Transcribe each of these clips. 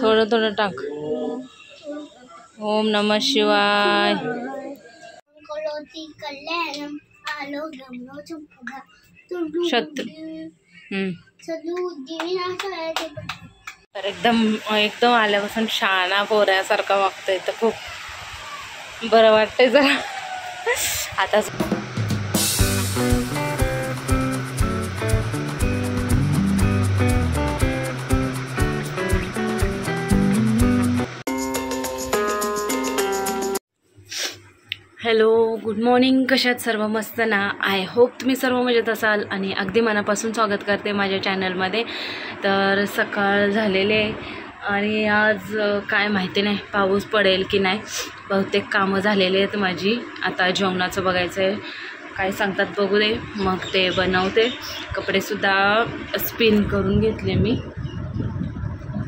थोडं थोडं टाक. ओम नमः शिवाय. तर एकदम आल्यापासून शहाणा पोऱ्यासारखा वागतोय, तर खूप बरं वाटतंय जरा आता. Hello, good morning. कशात सर्व मस्त ना? आय होप तुम्ही सर्व मजेत असाल आणि अगदी मनापासून स्वागत करते माझ्या चॅनलमध्ये. तर सकाळ झालेले आणि आज काय माहिती नाही पाऊस पडेल की नाही. बहुतेक कामं झालेले आहेत माझी. आता जेवणाचं बघायचं आहे, काय सांगतात बघू दे, मग ते बनवते. कपडेसुद्धा स्पिन करून घेतले मी,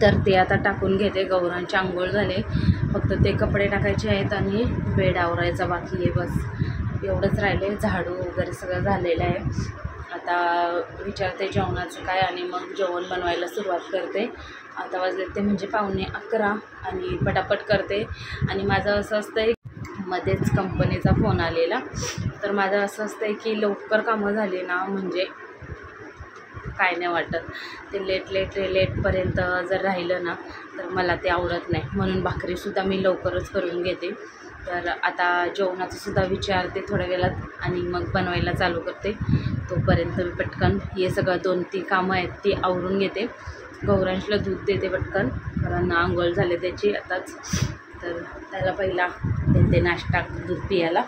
तर ते आता टाकून घेते. गौरांची आंघोळ झाले, फक्त ते कपडे टाकायचे आहेत आणि बेड आवरायचा बाकी आहे. बस एवढंच राहिले. झाडू वगैरे सगळं झालेलं आहे. आता विचारते जेवणाचं काय आणि मग जेवण बनवायला सुरुवात करते. आता वाजले ते म्हणजे 11:15 आणि पटापट करते. आणि माझं असं असतं मध्येच कंपनीचा फोन आलेला, तर माझं असं असतं की लवकर कामं झाली ना म्हणजे काय नाही वाटत. ते लेटपर्यंत जर राहिलं ना तर मला ते आवडत नाही, म्हणून भाकरीसुद्धा मी लवकरच करून घेते. तर आता जेवणाचंसुद्धा विचारते थोड्या वेळात आणि मग बनवायला चालू करते. तोपर्यंत मी पटकन हे सगळं 2-3 कामं आहेत ती आवरून घेते. गौरांशला दूध देते पटकन, कारण आंघोळ झाले त्याची आताच. तर त्याला पहिला देते नाश्ता, दूध पियाला,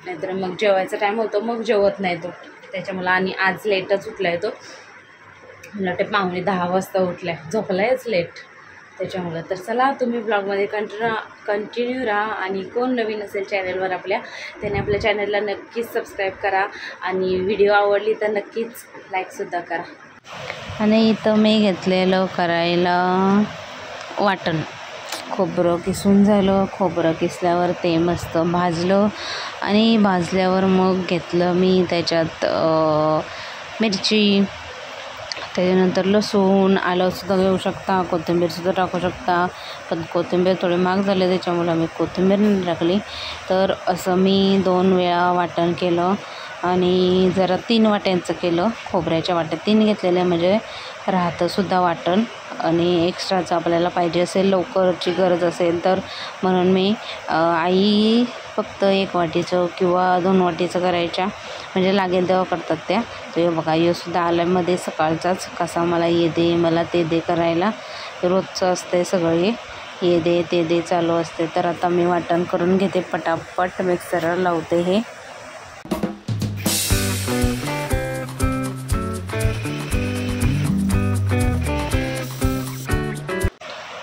नाहीतर मग जेवायचा टाईम होतो मग जेवत नाही तो. त्याच्यामुळं आणि आज लेटच उठला आहे तो. मला वाटते 9:45 वाजता उठला आहे, झोपला आहेच लेट त्याच्यामुळं. तर चला तुम्ही ब्लॉगमध्ये कंटिन्यू राहा आणि कोण नवीन असेल चॅनलवर आपल्या, त्याने आपल्या चॅनलला नक्कीच सबस्क्राईब करा आणि व्हिडिओ आवडली तर नक्कीच लाईकसुद्धा करा. आणि इथं मी घेतलेलं करायला वाटण. खोबरं किसून झालं. खोबरं किसल्यावर ते मस्त भाजलं आणि भाजल्यावर मग घेतलं मी त्याच्यात मिरची, त्याच्यानंतर लसूण, आलंसुद्धा घेऊ शकता, कोथिंबीरसुद्धा टाकू शकता. पण कोथिंबीर थोडी महाग झाली त्याच्यामुळे मी कोथिंबीर नाही टाकली. तर असं मी 2 वेळा वाटण केलं आणि जरा 3 वाट्यांचं केलं. खोबऱ्याच्या वाट्या 3 घेतलेल्या म्हणजे राहतंसुद्धा वाटण. आणि एक्स्ट्राचं आपल्याला पाहिजे असेल, लवकरची गरज असेल तर, म्हणून मी आई फक्त 1 वाटीचं किंवा 2 वाटीचं करायच्या, म्हणजे लागेल तेव्हा करतात त्या. तर हे बघा, योसुद्धा आल्यामध्ये सकाळचाच कसा मला ये दे मला ते दे करायला. रोजचं असते सगळे ये दे ते दे चालू असते. तर आता मी वाटण करून घेते, पटापट मिक्सरला लावते हे.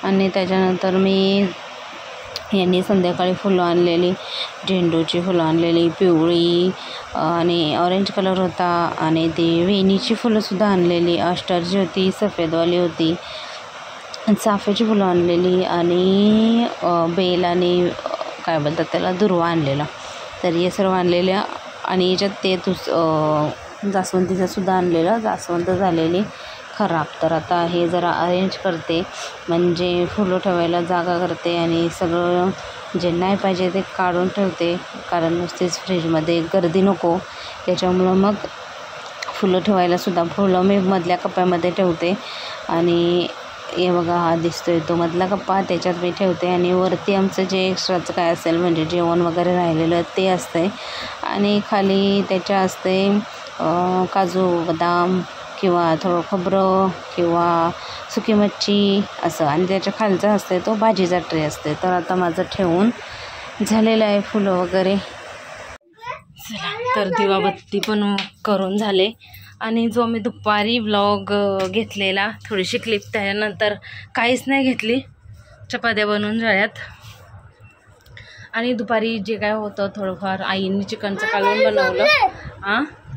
आणि त्याच्यानंतर मी यांनी संध्याकाळी फुलं आणलेली, झेंडूची फुलं आणलेली, पिवळी आणि ऑरेंज कलर होता. आणि ती वेणीची फुलंसुद्धा आणलेली, अस्टरची होती, सफेदवाली होती, चाफ्याची फुलं आणलेली आणि बेल आणि काय बोलतात त्याला दुर्वा आणलेला. तर हे सर्व आणलेल्या. आणि याच्यात ते जास्वंदीचंसुद्धा आणलेलं, जास्वंद झालेली खराब. तर आता हे जरा अरेंज करते, म्हणजे फुलं ठेवायला जागा करते आणि सगळं जे नाही पाहिजे ते काढून ठेवते, कारण नुसतीच फ्रीजमध्ये गर्दी नको. त्याच्यामुळं मग फुलं ठेवायलासुद्धा फुलं मी मधल्या कप्प्यामध्ये ठेवते. आणि हे बघा, हा दिसतोय तो मधला कप्पा, त्याच्यात मी ठेवते. आणि वरती आमचं जे एक्स्ट्राचं काय असेल म्हणजे जेवण वगैरे राहिलेलं ते असते. आणि खाली त्याच्या असते काजू बदाम किंवा थोडं खोबरं किंवा सुकी मच्छी असं. आणि त्याच्या खालचा असते तो भाजीचा ट्रे असते. तर आता माझं ठेवून झालेलं आहे फुलं वगैरे. चला, तर दिवाबत्ती पण करून झाले. आणि जो मी दुपारी व्लॉग घेतलेला थोडीशी क्लिप, त्यानंतर काहीच नाही घेतली, चपात्या बनवून झाल्यात. आणि दुपारी जे काय होतं थोडंफार आईने चिकनचं कालवण बनवलं,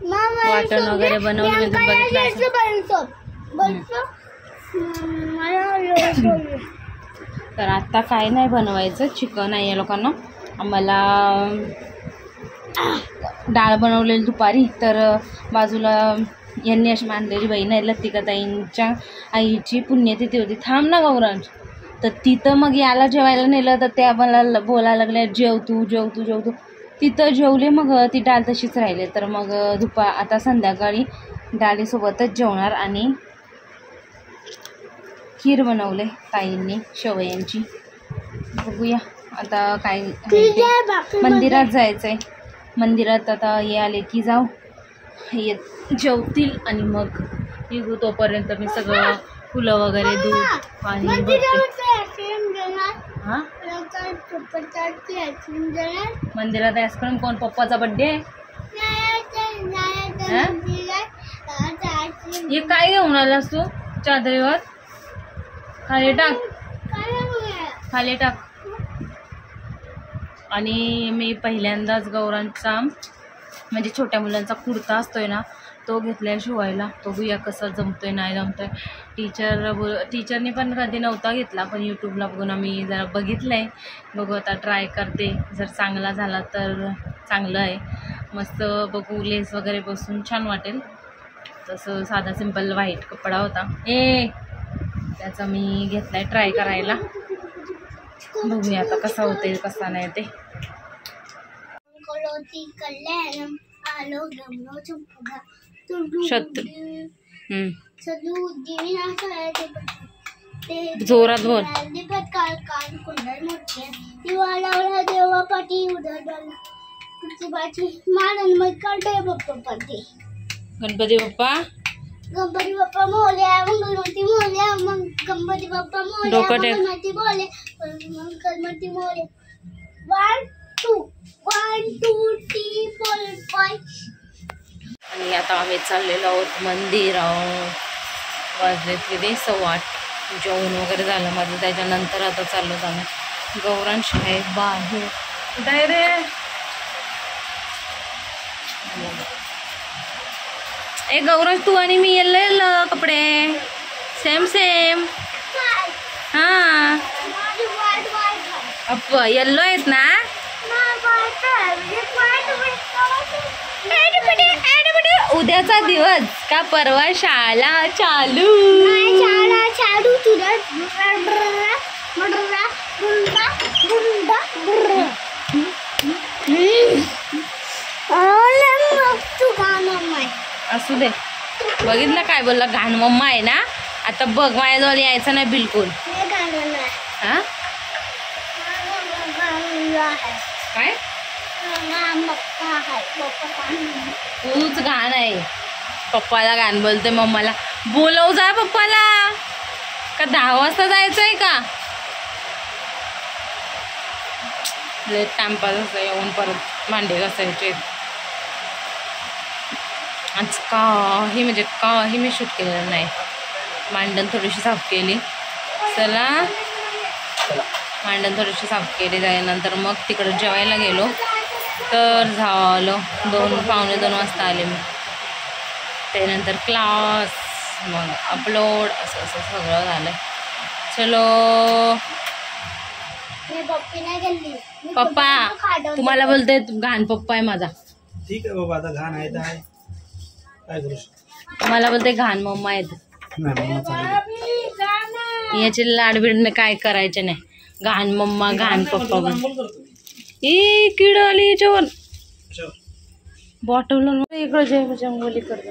वाटण वगैरे बनवलं, मी बघितलं. तर आता काय नाही बनवायचं, चिकन आहे या लोकांना. आम्हाला डाळ बनवलेली दुपारी. तर बाजूला यांनी अशी मानलेली बहीण आहे, लतिकाताईंच्या आईची पुण्यतिथी होती. थांब ना गौरांश, तर तिथं मग याला जेवायला नेलं तर त्या मला बोलायला लागल्या जेव तू जेव तू जेव तू. तिथं जेवले, मग ती डाळ तशीच राहिले. तर मग आता संध्याकाळी डाळीसोबतच जेवणार आणि खीर बनवले ताईंनी शेवयांची. बघूया आता काय. मंदिरात जायचं आहे. मंदिरात आता हे आले की जाऊ, हे जेवतील आणि मग निघू. तोपर्यंत मी सगळं फुलं वगैरे दूध पाणी हां मंदिरात आईस्क्रीम. कोण? पप्पाचा बड्डे आहे. हे काय घेऊन आलास तू चादरीवर? खाली टाक, खाली टाक. आणि मी पहिल्यांदाच गौरांचा म्हणजे छोट्या मुलांचा कुर्ता असतोय ना, तो घेतलाय शिवायला. बघूया कसा जमतोय नाही जमतोय. टीचरने पण कधी नव्हता घेतला, पण यूट्यूबला बघून आम्ही जरा बघितलंय. बघू आता ट्राय करते. जर चांगला झाला तर चांगलं आहे. मस्त बघू, लेस वगैरे बसून छान वाटेल. तसं साधा सिंपल व्हाईट कपडा होता त्याचा मी घेतलाय ट्राय करायला. बघूया आता कसा होते कसा नाही ते. जोरात बोल. गणपती बाप्पा गणपती बाप्पा मोरया. गणपती मोरया. मग गणपती बाप्पा मोरया. गणपती बोले मग गणपती मोरया. 1 2 1 2 3 4 5. आणि आता आम्ही चाललेलो आहोत मंदिर. वाजले किती 8:15. जेवण वगैरे झालं माझं. त्याच्यानंतर आता चाललो जाणं. गौरांश आहे बाहेर. डायरेक्ट ए गौरांश, तू आणि मी येल्लो कपडे सेम सेम. हां अप्प येल्लो आहेत ना. उद्याचा दिवस का परवा शाळा चालू. असू दे. बघितलं काय बोलला, घाण मम्मा आहे ना. आता बघ माझ्याजवळ यायचं नाही बिलकुल. हा काय तूच घाण आहे. पप्पाला घाण बोलते, मम्माला बोलव जा. पप्पाला का 10 वाजता जायचं आहे का? लेट टाइमपास असं येऊन परत भांडे घासायचे. आज काही म्हणजे काही मी शूट केलेलं नाही. मांडण थोडीशी साफ केली. चला मांडण थोडीशी साफ केली. त्यानंतर मग तिकडं जेवायला गेलो. तर झालं 2 पावणे 2 वाजता आले मी. त्यानंतर क्लास, मग अपलोड, असं असं सगळं झालं. चलो पप्पा तुम्हाला बोलते घाण पप्पा आहे माझा. ठीक आहे बाबा, आता घाण आहे तर आहे, काय करू शकतो. मला बोलते घाण मम्मा आहेत. याचे लाडबिड काय करायचे नाही. घाण मम्मा घाण पप्पा बोल. ए किड आली याच्यावर. बॉटल इकडं जे जंगली करतो.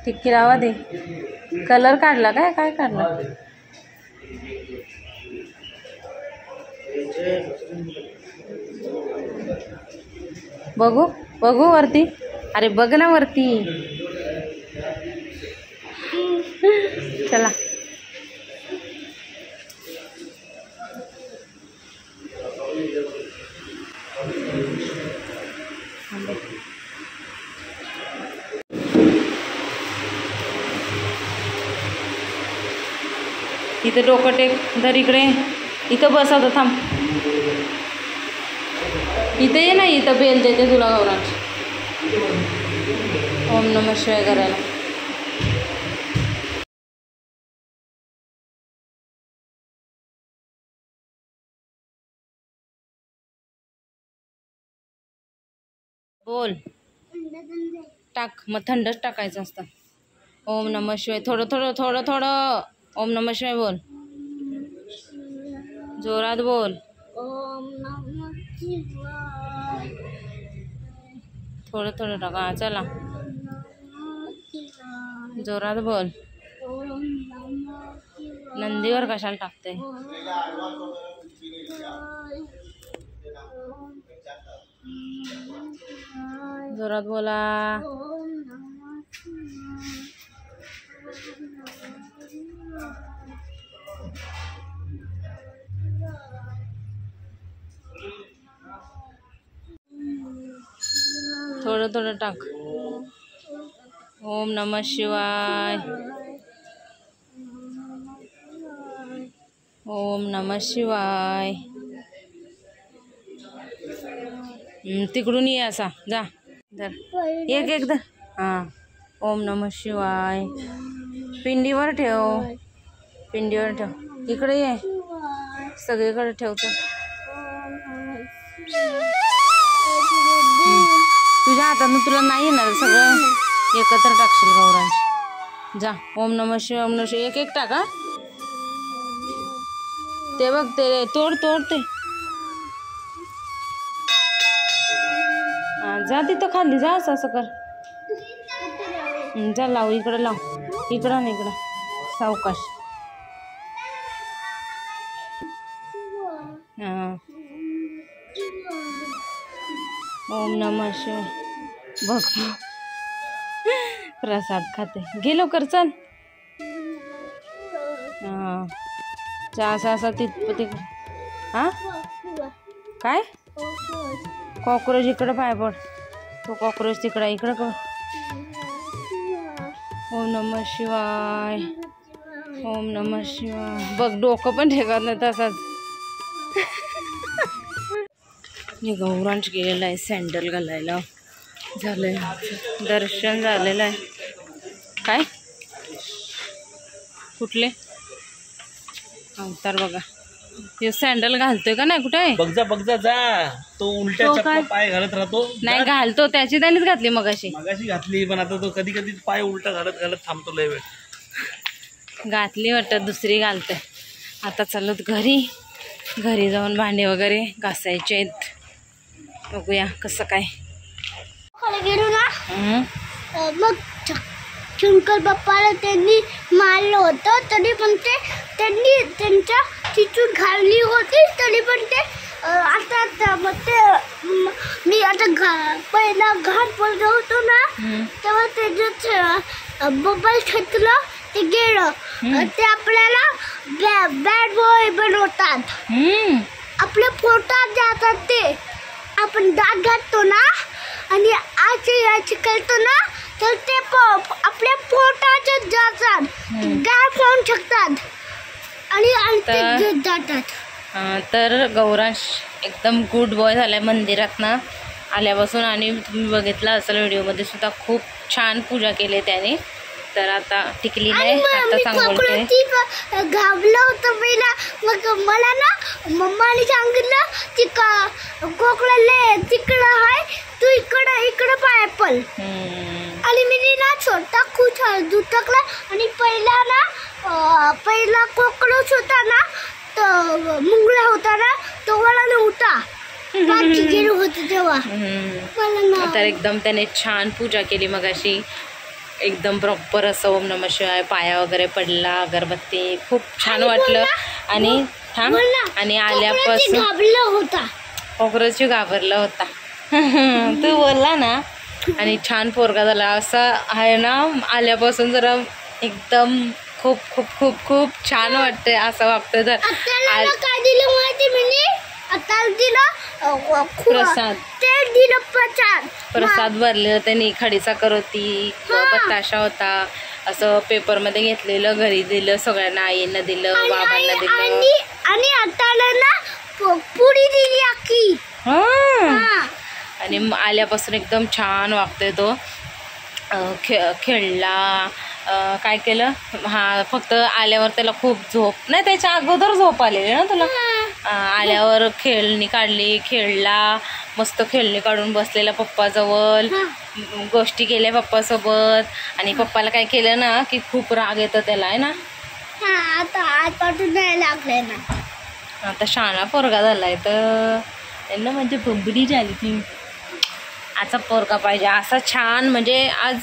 टिक्की लावा दे. कलर काढला काय काय काढला. बघू बघू वरती. अरे बघ ना वरती. चला इथं डोकं टेक. धर इकडे. इथं बसवतो थांब. इथे ये ना. इथं बेल देते तुला गौरांश. ओम नमः शिवाय करायला. बोल टाक, मग थंडच टाकायचं असतं. ओम नमः शिवाय. थोडं थोडं थोडं थोडं ओम नमः शिवाय बोल. जोरात बोल. ओम नमः शिवाय. थोडं थोडं टाका. चला जोरात बोल. ओम नमः शिवाय. नंदीवर कशाला टाकते? जोरात बोला. ओम नमः शिवाय. थोडं थोडं टाक. ओम नमः शिवाय. ओम नमः शिवाय. तिकडून ये असा जा. धर एक एक धर. हां. ओम नमः शिवाय. पिंडीवर ठेव. पिंडीवर ठेव. इकडे ये. सगळीकडे ठेवतो. तुझ्या हातानं तुला नाही येणार, सगळं एकत्र टाकशील गौरांश. जा. ओम नमः शिवाय. ओम नमः शिवाय. एक एक टाका. ते बघ ते तोड तोड ते. जा तिथं खाली जा. असं असं कर. जा लाव. इकडं लाव. इकडं नाही, इकडं सावकाश. हां. ओम नमः शिवाय. बघ प्रसाद खाते. घे लवकर चल. हां. जा असं असं तिकडे. हां काय? कॉक्रोच इकडं पाय पड. तो कॉक्रोच तिकडं इकडं कर. ओम नमः शिवाय. ओम नमः शिवाय. बघ डोकं पण ठेवत नाही तसाच. मी गौरांश गेलेला आहे सँडल घालायला. झालंय दर्शन झालेलं आहे. काय कुठले अवतार बघा. हे सँडल घालतोय का नाही? कुठे आहे? बघ जा जा. तो उलट्या पाय घालत राहतो. नाही घालतो. त्याची त्यानेच घातली मगाशी घातली, पण आता तो कधी कधी पाय उलटा घालत घालत थांबतो लय वेळ. घातली वाटतं दुसरी घालते. आता चालत घरी. घरी जाऊन भांडे वगैरे घासायचे आहेत. बघूया कसं काय. गेलो ना मग शंकर बाप्पाला त्यांनी मारलं होतं, तरी पण ते त्यांनी त्यांच्या तिथून घालली होती, तरी पण ते आता मग ते मी आता पहिला घाट बोललो होतो ना, तेव्हा त्याच्यात मोबाईल घेतलं ते गेलं. ते आपल्याला बॅड बॉय बनवतात. आपल्या पोटात जातात ते. आपण दात घालतो ना आणि आची करतो ना, तर ते आपल्या पोटात जातात. गॅस होऊन शकतात आणि ते जातात. तर गौरांश एकदम गुड बॉय झालाय मंदिरात ना आल्यापासून. आणि तुम्ही बघितलं असेल व्हिडिओमध्ये सुद्धा खूप छान पूजा केली त्याने. तर आता टिकली नाही, आता सांगते घाबलं होतं पहिला. मग मला ना मम्माने सांगितलं ती कोकणाला तिकडं आहे, तू इकडं पाय पल. आणि मी ना छोटा खूप दूध टाकला. आणि पहिला कोकणच होता ना, तर मुंगळा होता ना, तो मला नव्हता. गेलो होतं तेव्हा मला. तर एकदम त्याने छान पूजा केली मगाशी. एकदम प्रॉपर असं ओम नमः शिवाय. पाया वगैरे पडला, अगरबत्ती. खूप छान वाटलं. आणि थांब. आणि आल्यापासून कॉक्रोच घाबरला होता. तू बोलला ना. आणि छान पोरगा झाला. असं आहे ना आल्यापासून जरा एकदम खूप खूप खूप खूप छान वाटतंय. असं वाटतं. तर काय दिलं माहिती मी आता दिलं प्रसाद. ते दिलं प्रसाद भरलेलं त्यांनी. खडीचा करोती, बताशा होता. असं पेपरमध्ये घेतलेलं, घरी दिलं सगळ्यांना. आईंना दिलं, बाबांना दिलं. आणि आता ना पुडी दिली अख्खी. आणि आल्यापासून एकदम छान वागतोय तो. खेळला. काय केलं. हा फक्त आल्यावर त्याला खूप झोप नाही. त्याच्या अगोदर झोप आलेली ना तुला. आल्यावर खेळणी काढली, खेळला, मस्त खेळणी काढून बसलेला पप्पाजवळ, गोष्टी केल्या पप्पासोबत. आणि पप्पाला काय केलं ना की खूप राग येतं त्याला आहे ना. आता आजपासून नाही लागले ना. आता शहाणा पोरगा झालाय तर त्यांना म्हणजे बंबडी झाली ती. आजचा पोरगा पाहिजे असा छान, म्हणजे आज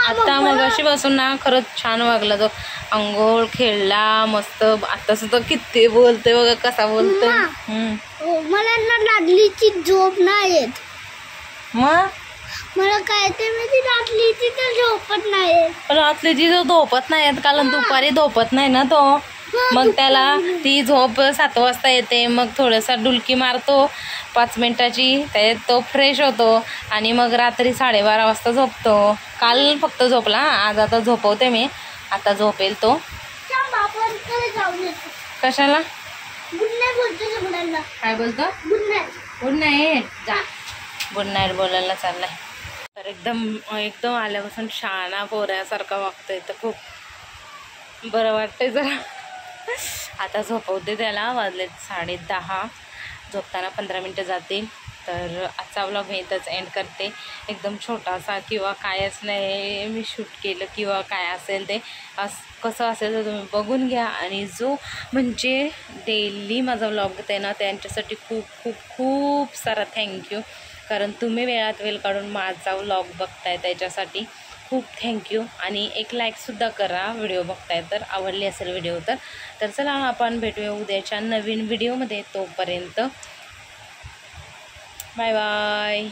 आता मग अशी बसून ना खरंच छान वागला तो. अंघोळ, खेळला मस्त. आता सुद्धा किती बोलतोय बघा, कसा बोलतोय. मला ना लाडलीची झोप नाही येत. मग मला काय ते म्हणजे लाडलीची तर झोपत नाही येत. रात्रीची जो झोपत नाही येत, कारण दुपारी झोपत नाही ना तो. मग त्याला ती झोप 7 वाजता येते. मग थोडासा डुलकी मारतो 5 मिनिटाची, त्याच्यात तो फ्रेश होतो आणि मग रात्री 12:30 वाजता झोपतो. काल फक्त झोपला, आज आता झोपवते मी. आता झोपेल तो. कशाला? गुड नाईट बोलतो सगळ्यांना. काय बोलतो? Good night. Good night. जा, गुड नाईट बोलायला चाललाय. तर एकदम आल्यापासून शहाणा पोऱ्यासारखा वागतोय, तर खूप बरं वाटतंय जरा. आता झोपवते त्याला. वाजले 10:30. झोपताना 15 मिनटं जातील. तर आजचा व्लॉग मी इथंच एंड करते. एकदम छोटासा किंवा कायच नाही मी शूट केलं किंवा काय असेल ते कसं असेल तर तुम्ही बघून घ्या. आणि जो म्हणजे डेली माझा व्लॉग आहे ना, त्यांच्यासाठी खूप खूप खूप सारा थँक्यू. कारण तुम्ही वेळात वेळ काढून माझा व्लॉग बघताय, त्याच्यासाठी खूप थँक्यू. आणि एक लाईकसुद्धा करा व्हिडिओ बघताय तर, आवडली असेल व्हिडिओ तर चला आपण भेटूया उद्याच्या नवीन व्हिडिओमध्ये. तोपर्यंत बाय बाय.